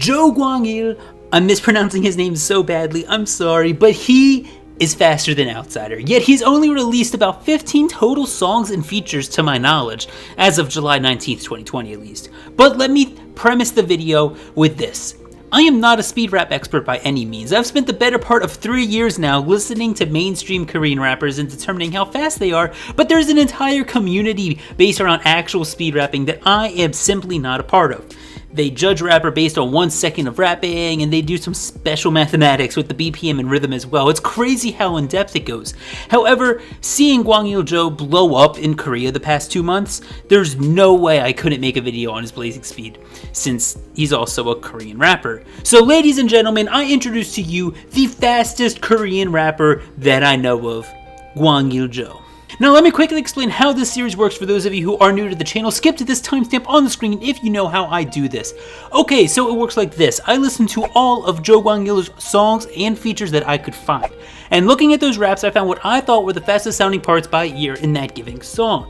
GWANGIL. I'm mispronouncing his name so badly, I'm sorry, but he is faster than Outsider, yet he's only released about 15 total songs and features to my knowledge, as of July 19th, 2020 at least. But let me premise the video with this. I am not a speed rap expert by any means. I've spent the better part of 3 years now listening to mainstream Korean rappers and determining how fast they are, but there's an entire community based around actual speed rapping that I am simply not a part of. They judge a rapper based on 1 second of rapping, and they do some special mathematics with the BPM and rhythm as well. It's crazy how in-depth it goes. However, seeing GWANGIL Joe blow up in Korea the past 2 months, there's no way I couldn't make a video on his blazing speed, since he's also a Korean rapper. So ladies and gentlemen, I introduce to you the fastest Korean rapper that I know of, GWANGIL Joe. Now let me quickly explain how this series works for those of you who are new to the channel. Skip to this timestamp on the screen if you know how I do this. Okay, so it works like this. I listen to all of Joe GWANGIL's songs and features that I could find. And looking at those raps, I found what I thought were the fastest sounding parts by ear in that given song.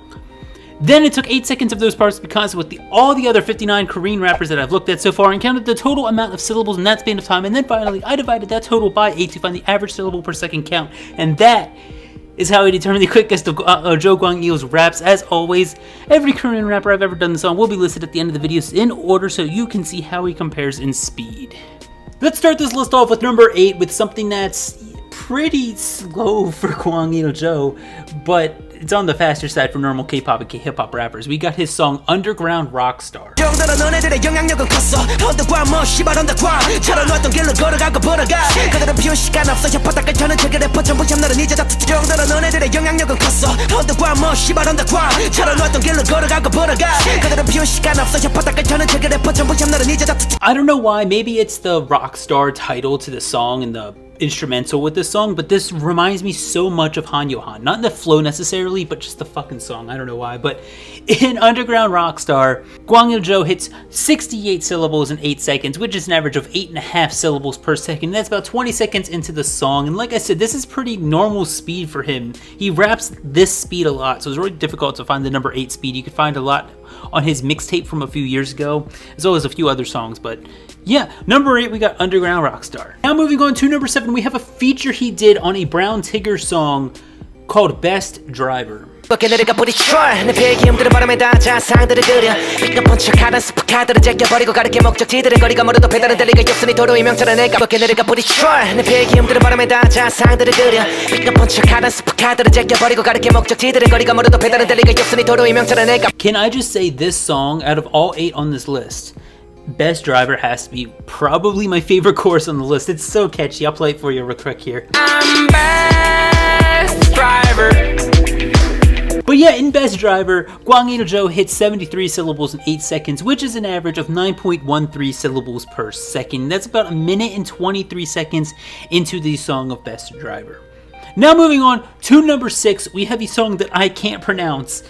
Then it took 8 seconds of those parts to be constant with all the other 59 Korean rappers that I've looked at so far and counted the total amount of syllables in that span of time, and then finally I divided that total by 8 to find the average syllable per second count, and that is how I determine the quickest of Joe GWANGIL's raps. As always, every Korean rapper I've ever done this on will be listed at the end of the videos in order so you can see how he compares in speed. Let's start this list off with number 8 with something that's pretty slow for GWANGIL Joe, but it's on the faster side for normal K-pop and K-hip-hop rappers. We got his song Underground Rockstar. I don't know why, maybe it's the Rockstar title to the song and the instrumental with this song, but this reminds me so much of Han Yo-han. Not in the flow necessarily, but just the fucking song. I don't know why, but in Underground Rockstar, GWANGIL Joe hits 68 syllables in 8 seconds, which is an average of 8.5 syllables per second. That's about 20 seconds into the song, and like I said, this is pretty normal speed for him. He raps this speed a lot, so it's really difficult to find the number 8 speed. You could find a lot on his mixtape from a few years ago, as well as a few other songs, but yeah, number 8, we got Underground Rockstar. Now moving on to number 7, we have a feature he did on a Brown Tigger song called Best Driver. But yeah, in Can I just say this song, out of all 8 on this list, Best Driver has to be probably my favorite chorus on the list. It's so catchy. I'll play it for you real quick here. I'm Best Driver. But yeah, in Best Driver, GWANGIL Joe hits 73 syllables in 8 seconds, which is an average of 9.13 syllables per second. That's about 1 minute and 23 seconds into the song of Best Driver. Now moving on to number 6, we have a song that I can't pronounce.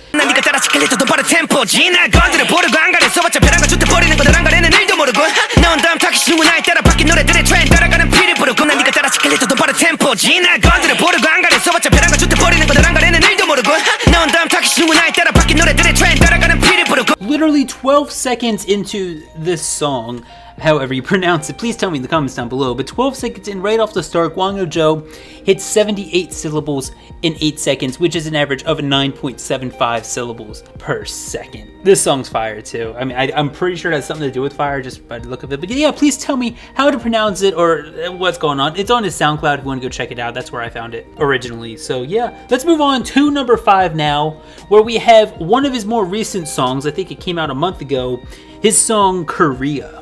Literally 12 seconds into this song, however you pronounce it, please tell me in the comments down below, but 12 seconds in, right off the start, GWANGIL Joe hits 78 syllables in 8 seconds, which is an average of 9.75 syllables per second. This song's fire too. I mean, I'm pretty sure it has something to do with fire just by the look of it, but yeah, please tell me how to pronounce it or what's going on. It's on his SoundCloud if you want to go check it out. That's where I found it originally. So yeah, let's move on to number 5 now, where we have one of his more recent songs. I think it came out a month ago, his song Korea.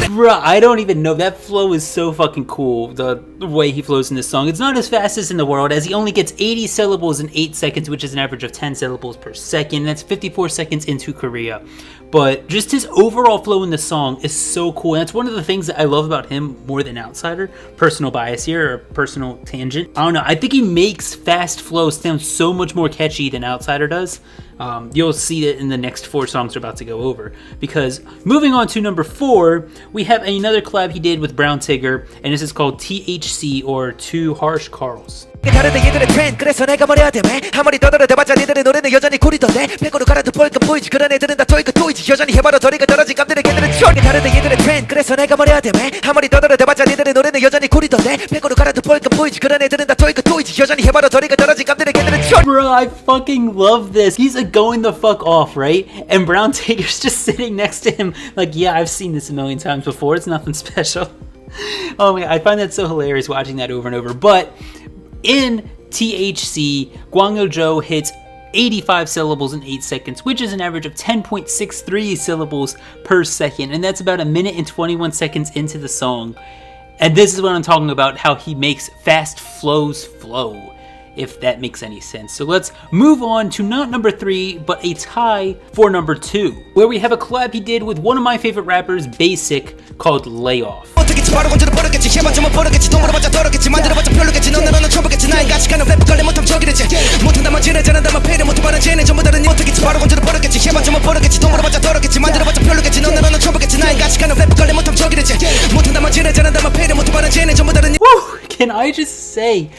Bruh, I don't even know. That flow is so fucking cool, the way he flows in this song. It's not as fastest in the world, as he only gets 80 syllables in 8 seconds, which is an average of 10 syllables per second. That's 54 seconds into Korea. But just his overall flow in the song is so cool, and that's one of the things that I love about him more than Outsider. Personal bias here, or personal tangent. I don't know, I think he makes fast flow sound so much more catchy than Outsider does. You'll see it in the next 4 songs we're about to go over. Because moving on to number 4, we have another collab he did with Brown Tigger, and this is called THC, or Two Harsh Carls. 다르대 이들의 트렌드 그래서 내가 뭐래야 돼 아무리 떠들어대봤자 니들의 노래는 여전히 구리던데 백으로 갈아도 볼까 보이지 그런 애들은 다 토이크 토이지 여전히 해봐도 저리가 떨어진 감들의 걔들은 추억이 다르대 이들의 트렌드 그래서 내가 뭐래야 돼 아무리 떠들어대봤자 니들의 노래는 여전히 구리던데 백으로 갈아도 볼까 보이지 그런 애들은 다 토이크 토이지 여전히 해봐도 저리가 떨어진 감들의 걔들은 추억. Bro, I fucking love this. He's going the fuck off, right? And Brown Tigger's just sitting next to him like, yeah, I've seen this a million times before. It's nothing special. Oh my god, I find that so hilarious watching that over and over. But in THC, GWANGIL Joe hits 85 syllables in 8 seconds, which is an average of 10.63 syllables per second, and that's about 1 minute and 21 seconds into the song. And this is what I'm talking about, how he makes fast flows flow, if that makes any sense. So let's move on to not number 3, but a tie for number 2, where we have a collab he did with one of my favorite rappers, Basic, called Layoff. Woo! Can I just say,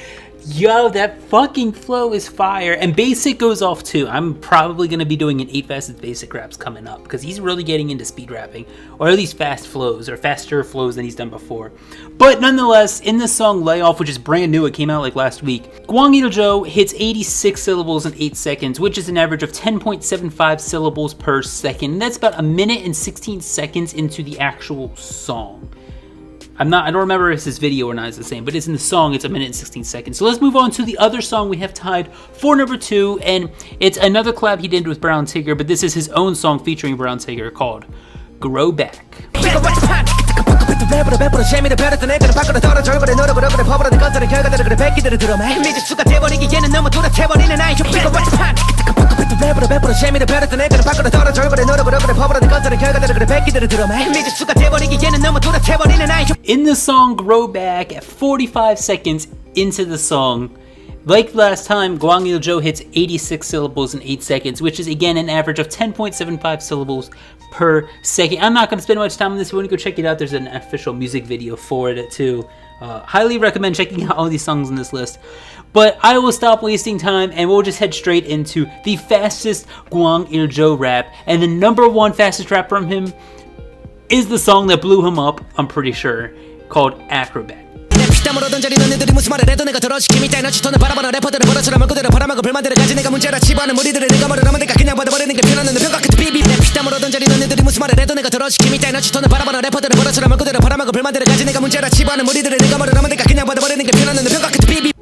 yo, that fucking flow is fire. And Basic goes off too. I'm probably going to be doing an 8 fastest Basic raps coming up, because he's really getting into speed rapping, or at least fast flows, or faster flows than he's done before. But nonetheless, in this song Layoff, which is brand new, it came out like last week, GWANGIL Joe hits 86 syllables in 8 seconds, which is an average of 10.75 syllables per second. And that's about 1 minute and 16 seconds into the actual song. I don't remember if this video or not is the same, but it's in the song, it's 1 minute and 16 seconds. So let's move on to the other song we have tied for number 2, and it's another collab he did with Brown Tigger, but this is his own song featuring Brown Tigger called Grow Back. In the song Grow Back, at 45 seconds into the song, like last time, GWANGIL Joe hits 86 syllables in 8 seconds, which is again an average of 10.75 syllables per second. I'm not going to spend much time on this. If you want to go check it out, there's an official music video for it too. Highly recommend checking out all these songs on this list. But I will stop wasting time and we'll just head straight into the fastest GWANGIL Joe rap. And the number 1 fastest rap from him is the song that blew him up, I'm pretty sure, called Acrobat.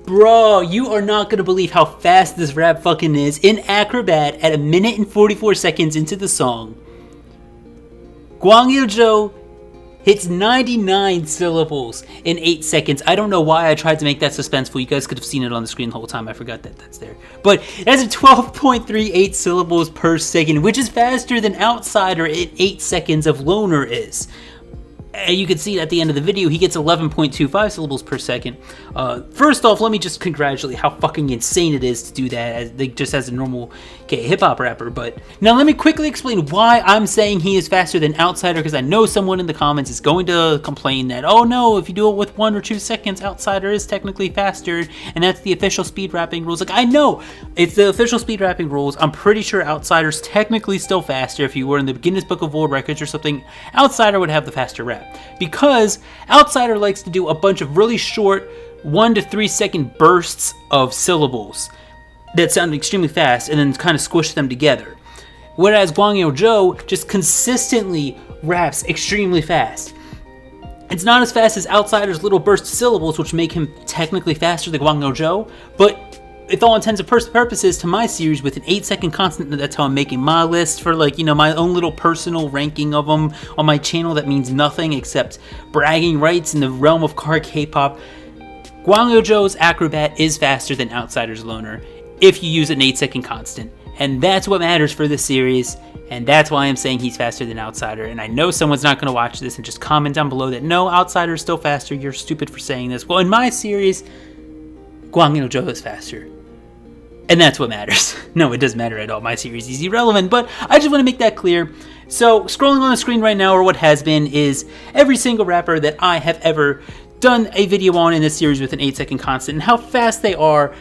Bro, you are not gonna believe how fast this rap fucking is. In Acrobat, at 1 minute and 44 seconds into the song, GWANGIL Joe hits 99 syllables in 8 seconds. I don't know why I tried to make that suspenseful. You guys could have seen it on the screen the whole time. I forgot that that's there. But that's a 12.38 syllables per second, which is faster than Outsider in 8 seconds of Loner is. You can see at the end of the video, he gets 11.25 syllables per second. First off, let me just congratulate how fucking insane it is to do that just as a normal hip-hop rapper. But now let me quickly explain why I'm saying he is faster than Outsider, because I know someone in the comments is going to complain that, oh no, if you do it with 1 or 2 seconds, Outsider is technically faster, and that's the official speed rapping rules. Like, I know it's the official speed rapping rules. I'm pretty sure Outsider's technically still faster. If you were in the Guinness Book of World Records or something, Outsider would have the faster rap. Because Outsider likes to do a bunch of really short 1 to 3 second bursts of syllables that sound extremely fast and then kind of squish them together. Whereas GWANGIL Joe just consistently raps extremely fast. It's not as fast as Outsider's little burst of syllables, which make him technically faster than GWANGIL Joe, but with all intents and purposes, to my series with an 8 second constant, that's how I'm making my list for, like, you know, my own little personal ranking of them on my channel that means nothing except bragging rights in the realm of CarKpop. GWANGIL Joe's Acrobat is faster than Outsider's Loner if you use an 8 second constant. And that's what matters for this series, and that's why I'm saying he's faster than Outsider. And I know someone's not going to watch this and just comment down below that, no, Outsider's still faster, you're stupid for saying this. Well, in my series, GWANGIL Joe is faster. And that's what matters. No, it doesn't matter at all. My series is irrelevant, but I just want to make that clear. So, scrolling on the screen right now, or what has been, is every single rapper that I have ever done a video on in this series with an 8-second constant, and how fast they are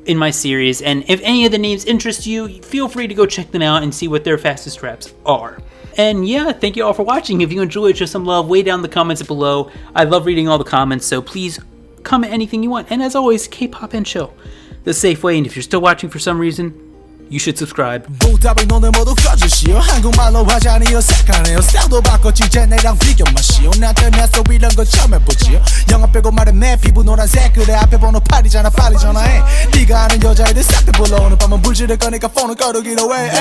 in my series. And if any of the names interest you, feel free to go check them out and see what their fastest raps are. And yeah, thank you all for watching. If you enjoyed, show some love way down in the comments below. I love reading all the comments, so please comment anything you want. And as always, K-pop and chill the safe way. And if you're still watching for some reason, you should subscribe. 보답을 너네 모두 꺼주시오. 한국말로 하자니요 색하네요. 스타일도 바꿨지 이제 내랑 비교 마시오. 나타났어 이런 거 처음 해보지요. 영어 빼고 말해 내 피부 노란색 그래 앞에 번호 8이잖아 빨리 전화해. 네가 아는 여자애들 싹 다 불러 오늘 밤은 불지를 거니까 폰을 꺼두기로 해.